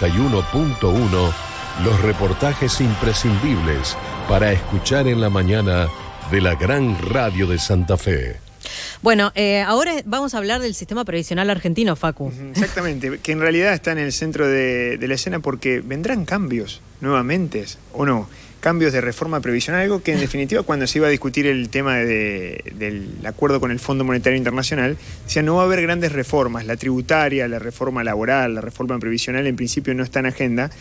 91.1, los reportajes imprescindibles para escuchar en la mañana de la gran radio de Santa Fe. Bueno, ahora vamos a hablar del sistema previsional argentino, Facu. Exactamente, que en realidad está en el centro de la escena porque vendrán cambios nuevamente, ¿o no? Cambios de reforma previsional, algo que en definitiva cuando se iba a discutir el tema del acuerdo con el Fondo Monetario Internacional, decía no va a haber grandes reformas, la tributaria, la reforma laboral, la reforma previsional en principio no está en agenda,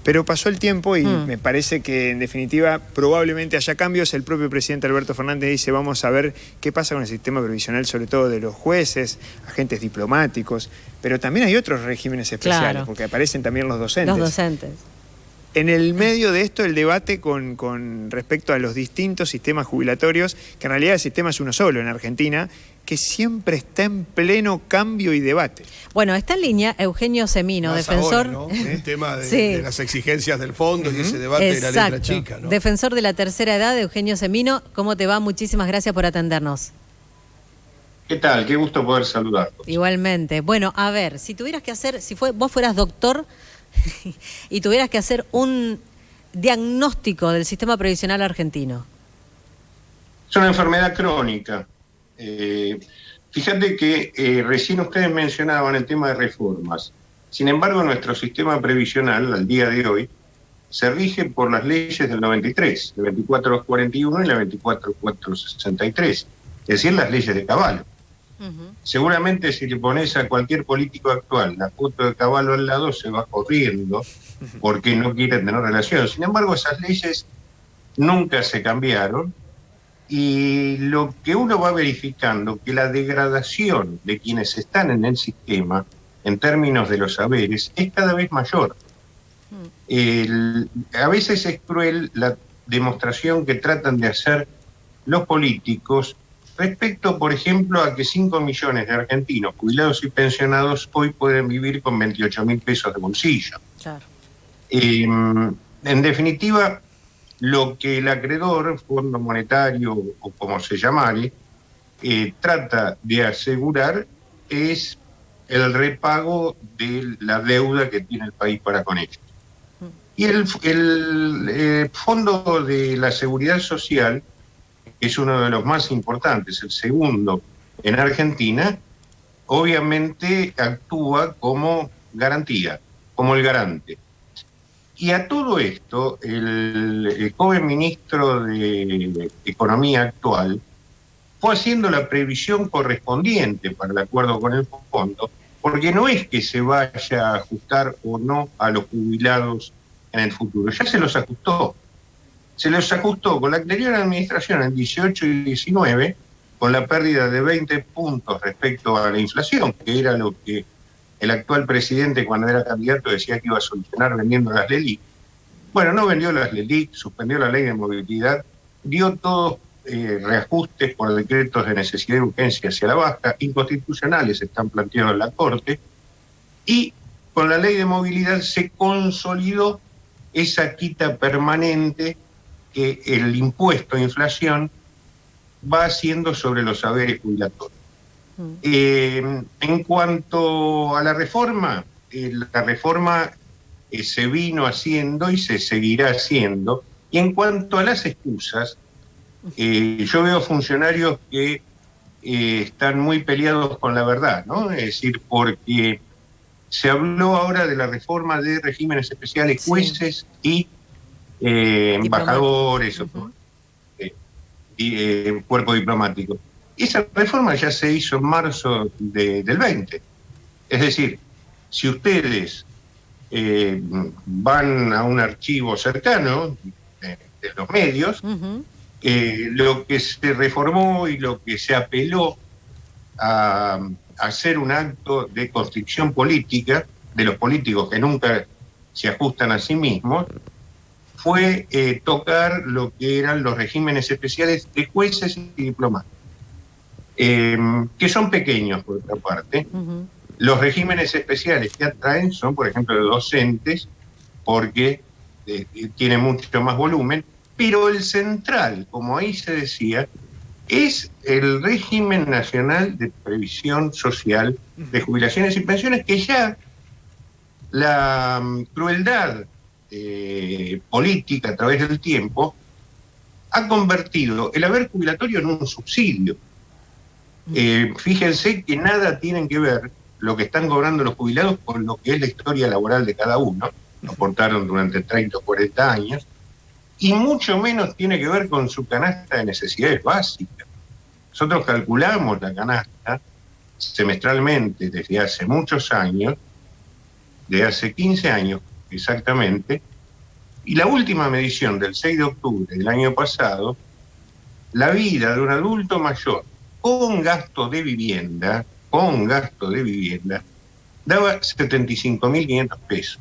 pero pasó el tiempo y me parece que en definitiva probablemente haya cambios. El propio presidente Alberto Fernández dice vamos a ver qué pasa con el sistema previsional, sobre todo de los jueces, agentes diplomáticos, pero también hay otros regímenes especiales, claro, porque aparecen también los docentes. Los docentes. En el medio de esto, el debate con respecto a los distintos sistemas jubilatorios, que en realidad el sistema es uno solo en Argentina, que siempre está en pleno cambio y debate. Bueno, está en línea Eugenio Semino, más defensor... ahora, ¿no? El tema de las exigencias del fondo y ese debate de la letra chica, ¿no? Defensor de la tercera edad, Eugenio Semino, ¿cómo te va? Muchísimas gracias por atendernos. ¿Qué tal? Qué gusto poder saludarlos. Igualmente. Bueno, a ver, si tuvieras que hacer, vos fueras doctor y tuvieras que hacer un diagnóstico del sistema previsional argentino. Es una enfermedad crónica. Fíjate que recién ustedes mencionaban el tema de reformas. Sin embargo, nuestro sistema previsional, al día de hoy, se rige por las leyes del 93, la 24241 y la 24463, es decir, las leyes de Cavallo. Seguramente si le pones a cualquier político actual la foto de Cavallo al lado se va corriendo porque no quiere tener relación. Sin embargo, esas leyes nunca se cambiaron y lo que uno va verificando que la degradación de quienes están en el sistema en términos de los saberes es cada vez mayor. A veces es cruel la demostración que tratan de hacer los políticos respecto, por ejemplo, a que 5 millones de argentinos jubilados y pensionados hoy pueden vivir con 28.000 pesos de bolsillo. Claro. En definitiva, lo que el acreedor, Fondo Monetario o como se llamare, trata de asegurar es el repago de la deuda que tiene el país para con ellos. Y el Fondo de la Seguridad Social, que es uno de los más importantes, el segundo en Argentina, obviamente actúa como garantía, como el garante. Y a todo esto, el joven ministro de Economía actual fue haciendo la previsión correspondiente para el acuerdo con el fondo, porque no es que se vaya a ajustar o no a los jubilados en el futuro, ya se los ajustó. Se los ajustó con la anterior administración en 18 y 19, con la pérdida de 20 puntos respecto a la inflación, que era lo que el actual presidente cuando era candidato decía que iba a solucionar vendiendo las LELIQ. Bueno, no vendió las LELIQ, suspendió la ley de movilidad, dio todos reajustes por decretos de necesidad y urgencia hacia la baja, inconstitucionales están planteados en la Corte, y con la ley de movilidad se consolidó esa quita permanente que el impuesto a inflación va haciendo sobre los saberes jubilatorios. En cuanto a la reforma se vino haciendo y se seguirá haciendo. Y en cuanto a las excusas, yo veo funcionarios que están muy peleados con la verdad, ¿no? Es decir, porque se habló ahora de la reforma de regímenes especiales, jueces y embajadores, cuerpo diplomático. Esa reforma ya se hizo en marzo del 20. Es decir, si ustedes van a un archivo cercano de los medios, lo que se reformó y lo que se apeló a hacer un acto de constricción política de los políticos que nunca se ajustan a sí mismos, fue tocar lo que eran los regímenes especiales de jueces y diplomáticos, que son pequeños por otra parte. Los regímenes especiales que atraen son, por ejemplo, de docentes, porque tiene mucho más volumen, pero el central, como ahí se decía, es el régimen nacional de previsión social de jubilaciones y pensiones, que ya la crueldad política a través del tiempo ha convertido el haber jubilatorio en un subsidio. Fíjense que nada tienen que ver lo que están cobrando los jubilados con lo que es la historia laboral de cada uno, lo aportaron durante 30 o 40 años, y mucho menos tiene que ver con su canasta de necesidades básicas. Nosotros calculamos la canasta semestralmente desde hace muchos años, de hace 15 años exactamente, y la última medición del 6 de octubre del año pasado, la vida de un adulto mayor con gasto de vivienda, daba 75.500 pesos.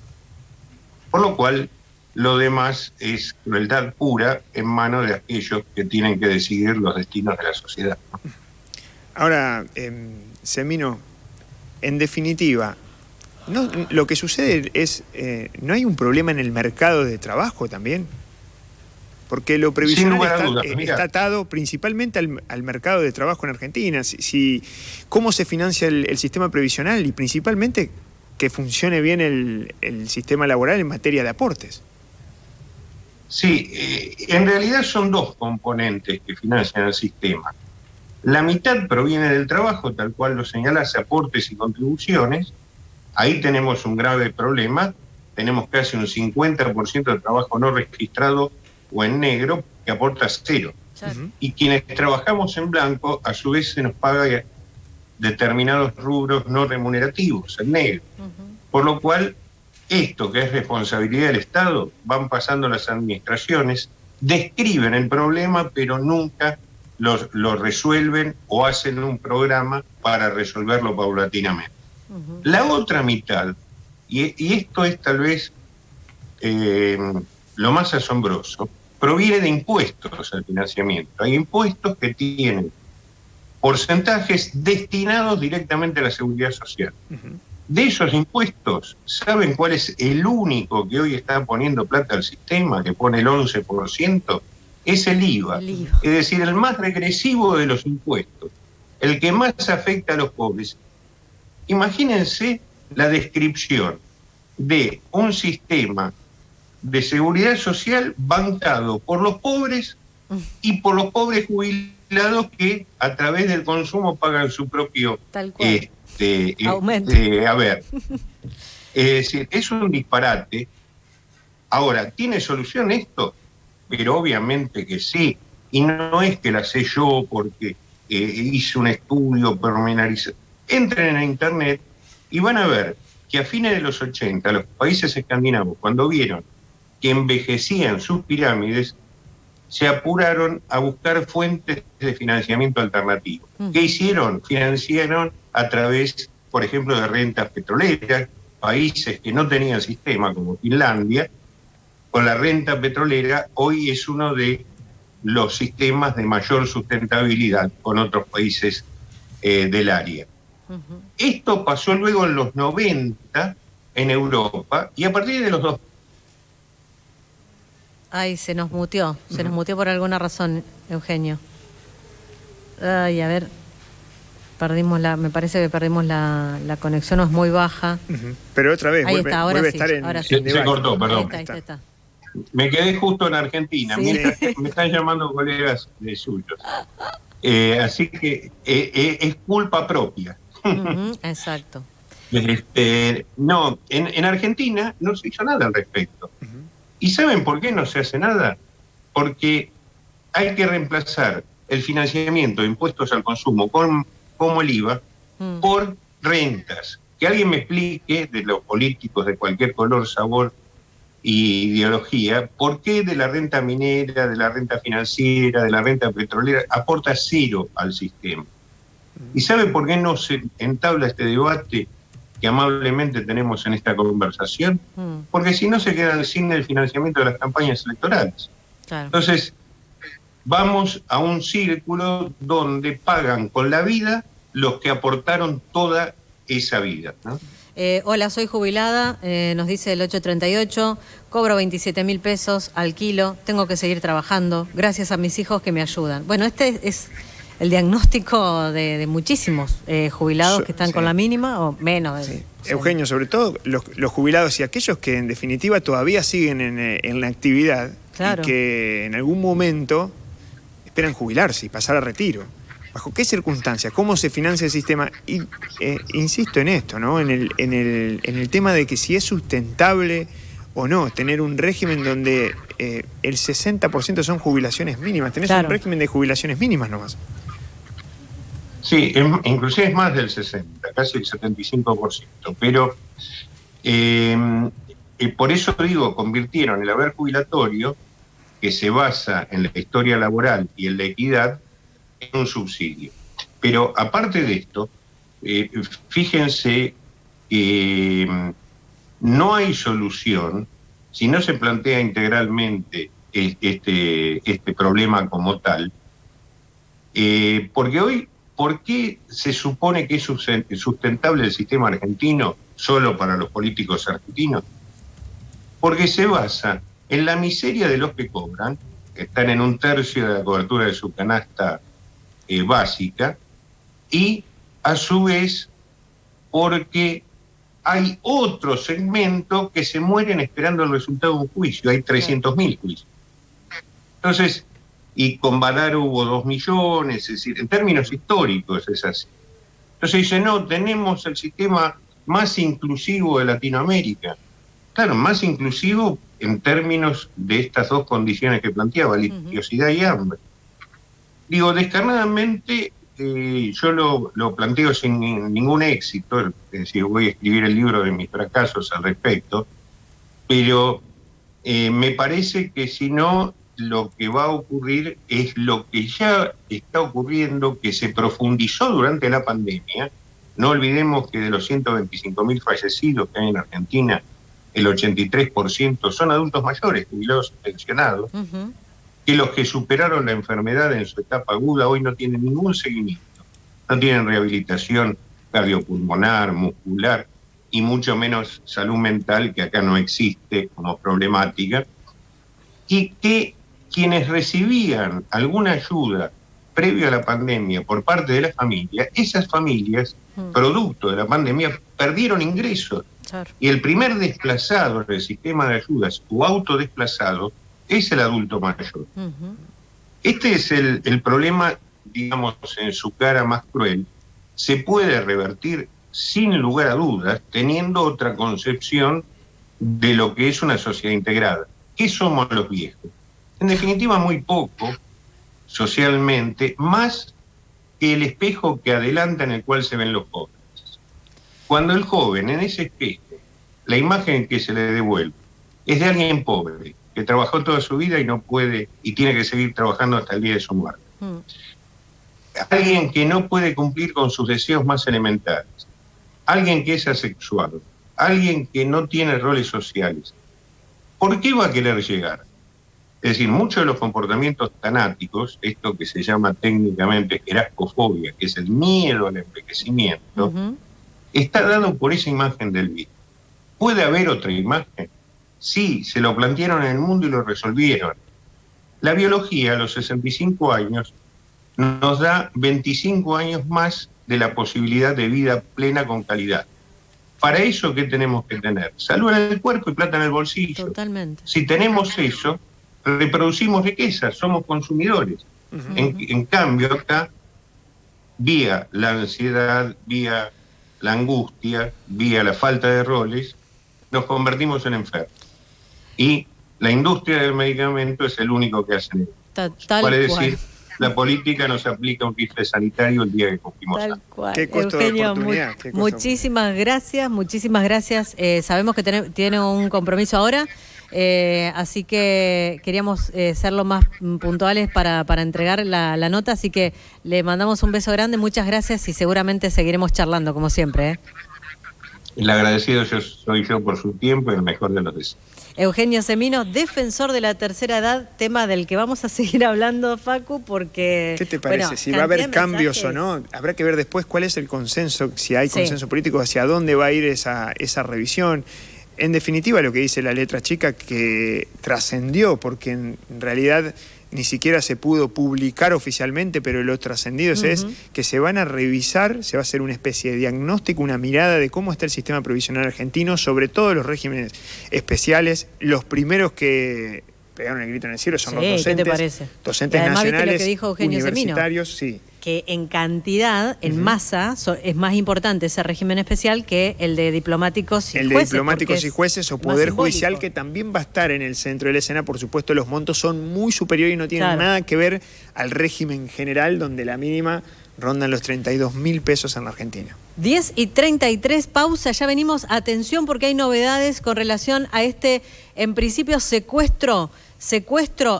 Por lo cual, lo demás es crueldad pura en manos de aquellos que tienen que decidir los destinos de la sociedad. Ahora, Semino, en definitiva, lo que sucede es, ¿no hay un problema en el mercado de trabajo también? Porque lo previsional está atado principalmente al mercado de trabajo en Argentina. ¿Cómo se financia el sistema previsional? Y principalmente que funcione bien el sistema laboral en materia de aportes. Sí, en realidad son dos componentes que financian el sistema. La mitad proviene del trabajo, tal cual lo señalas, aportes y contribuciones. Ahí tenemos un grave problema. Tenemos casi un 50% de trabajo no registrado o en negro, que aporta cero. Y quienes trabajamos en blanco, a su vez se nos paga determinados rubros no remunerativos, en negro. Por lo cual, esto que es responsabilidad del Estado, van pasando las administraciones, describen el problema, pero nunca lo resuelven o hacen un programa para resolverlo paulatinamente. La otra mitad, y esto es tal vez lo más asombroso, proviene de impuestos al financiamiento. Hay impuestos que tienen porcentajes destinados directamente a la seguridad social. De esos impuestos, ¿saben cuál es el único que hoy está poniendo plata al sistema, que pone el 11%? Es el IVA. Es decir, el más regresivo de los impuestos, el que más afecta a los pobres. Imagínense la descripción de un sistema de seguridad social bancado por los pobres y por los pobres jubilados que a través del consumo pagan su propio aumento. Es decir, es un disparate. Ahora, ¿tiene solución esto? Pero obviamente que sí. Y no es que la sé yo porque hice un estudio pormenorizado. Entren en internet y van a ver que a fines de los 80 los países escandinavos, cuando vieron que envejecían sus pirámides, se apuraron a buscar fuentes de financiamiento alternativo. ¿Qué hicieron? Financiaron a través, por ejemplo, de rentas petroleras, países que no tenían sistema, como Finlandia. Con la renta petrolera, hoy es uno de los sistemas de mayor sustentabilidad con otros países del área. Esto pasó luego en los 90 en Europa, y a partir de los dos... Ay, se nos muteó por alguna razón, Eugenio. Ay, a ver, me parece que perdimos la conexión, no es muy baja. Pero otra vez, ahí está, ahora vuelve sí, a estar en ahora sí. Se cortó, perdón. Ahí está. Me quedé justo en Argentina, sí. Me están llamando colegas de suyos. Así que es culpa propia. Exacto. No, en Argentina no se hizo nada al respecto. ¿Y saben por qué no se hace nada? Porque hay que reemplazar el financiamiento de impuestos al consumo como el IVA por rentas. Que alguien me explique, de los políticos de cualquier color, sabor y ideología, por qué de la renta minera, de la renta financiera, de la renta petrolera, aporta cero al sistema. ¿Y sabe por qué no se entabla este debate que amablemente tenemos en esta conversación? Porque si no se quedan sin el financiamiento de las campañas electorales. Claro. Entonces, vamos a un círculo donde pagan con la vida los que aportaron toda esa vida, ¿no? Hola, soy jubilada, nos dice el 838, cobro 27.000 pesos al kilo, tengo que seguir trabajando, gracias a mis hijos que me ayudan. Bueno, este es el diagnóstico de muchísimos jubilados que están con la mínima o menos. Sí. Eugenio, sobre todo los jubilados y aquellos que en definitiva todavía siguen en la actividad, claro, y que en algún momento esperan jubilarse y pasar a retiro. ¿Bajo qué circunstancias? ¿Cómo se financia el sistema? Y insisto en esto, ¿no? En el tema de que si es sustentable o no tener un régimen donde el 60% son jubilaciones mínimas. Tenés un régimen de jubilaciones mínimas nomás. Sí, inclusive es más del 60, casi el 75%. Pero por eso digo, convirtieron el haber jubilatorio, que se basa en la historia laboral y en la equidad, en un subsidio. Pero aparte de esto, fíjense que no hay solución si no se plantea integralmente este problema como tal, porque hoy, ¿por qué se supone que es sustentable el sistema argentino solo para los políticos argentinos? Porque se basa en la miseria de los que cobran, que están en 1/3 de la cobertura de su canasta básica, y a su vez porque hay otro segmento que se mueren esperando el resultado de un juicio. Hay 300.000 juicios. Entonces, y con Badar hubo 2 millones, es decir, en términos históricos es así. Entonces dice, no, tenemos el sistema más inclusivo de Latinoamérica. Claro, más inclusivo en términos de estas dos condiciones que planteaba, litigiosidad y hambre. Digo, descarnadamente, yo lo planteo sin ningún éxito, es decir, voy a escribir el libro de mis fracasos al respecto, pero me parece que si no, lo que va a ocurrir es lo que ya está ocurriendo, que se profundizó durante la pandemia. No olvidemos que de los 125.000 fallecidos que hay en Argentina, el 83% son adultos mayores, jubilados y pensionados, que los que superaron la enfermedad en su etapa aguda hoy no tienen ningún seguimiento, no tienen rehabilitación cardiopulmonar, muscular, y mucho menos salud mental, que acá no existe como problemática, y que quienes recibían alguna ayuda previo a la pandemia por parte de la familia, esas familias, producto de la pandemia, perdieron ingresos. Claro. Y el primer desplazado del sistema de ayudas o autodesplazado es el adulto mayor. Este es el problema, digamos, en su cara más cruel. Se puede revertir sin lugar a dudas, teniendo otra concepción de lo que es una sociedad integrada. ¿Qué somos los viejos? En definitiva, muy poco socialmente, más que el espejo que adelanta en el cual se ven los jóvenes. Cuando el joven, en ese espejo, la imagen que se le devuelve es de alguien pobre, que trabajó toda su vida y no puede, y tiene que seguir trabajando hasta el día de su muerte. Alguien que no puede cumplir con sus deseos más elementales. Alguien que es asexuado. Alguien que no tiene roles sociales. ¿Por qué va a querer llegar? Es decir, muchos de los comportamientos tanáticos, esto que se llama técnicamente gerascofobia, que es el miedo al envejecimiento, está dado por esa imagen del viejo. ¿Puede haber otra imagen? Sí, se lo plantearon en el mundo y lo resolvieron. La biología a los 65 años nos da 25 años más de la posibilidad de vida plena con calidad. Para eso, ¿qué tenemos que tener? Salud en el cuerpo y plata en el bolsillo. Totalmente. Si tenemos eso, reproducimos riqueza, somos consumidores. En cambio, acá, vía la ansiedad, vía la angustia, vía la falta de roles, nos convertimos en enfermos. Y la industria del medicamento es el único que hace eso. Vale decir, la política nos aplica un rifle sanitario el día que cumplimos años. Qué costo Eugenio, de oportunidad. Muchísimas gracias. Sabemos que tiene un compromiso ahora, así que queríamos ser lo más puntuales para entregar la nota, así que le mandamos un beso grande, muchas gracias y seguramente seguiremos charlando como siempre. El agradecido soy yo por su tiempo y el mejor de los deseos. Eugenio Semino, defensor de la tercera edad, tema del que vamos a seguir hablando, Facu, porque... ¿Qué te parece? Bueno, si va a haber cambios o no, habrá que ver después cuál es el consenso, si hay consenso político, hacia dónde va a ir esa revisión. En definitiva, lo que dice la letra chica, que trascendió, porque en realidad ni siquiera se pudo publicar oficialmente, pero lo trascendido es que se van a revisar, se va a hacer una especie de diagnóstico, una mirada de cómo está el sistema provisional argentino, sobre todo los regímenes especiales. Los primeros que pegaron el grito en el cielo son los docentes. ¿Qué te parece? Docentes además, nacionales, ¿viste lo que dijo Eugenio universitarios, Semino? Sí. Que en cantidad, en masa, es más importante ese régimen especial que el de diplomáticos y jueces. El de diplomáticos y jueces o Poder Judicial, que también va a estar en el centro de la escena. Por supuesto, los montos son muy superiores y no tienen nada que ver al régimen general, donde la mínima rondan los 32.000 pesos en la Argentina. 10:33, pausa, ya venimos. Atención porque hay novedades con relación a este, en principio, secuestro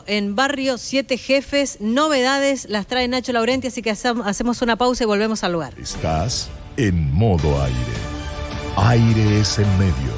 en Barrio Siete Jefes. Novedades las trae Nacho Laurenti, así que hacemos una pausa y volvemos al lugar. Estás en modo aire. Aire es en medio.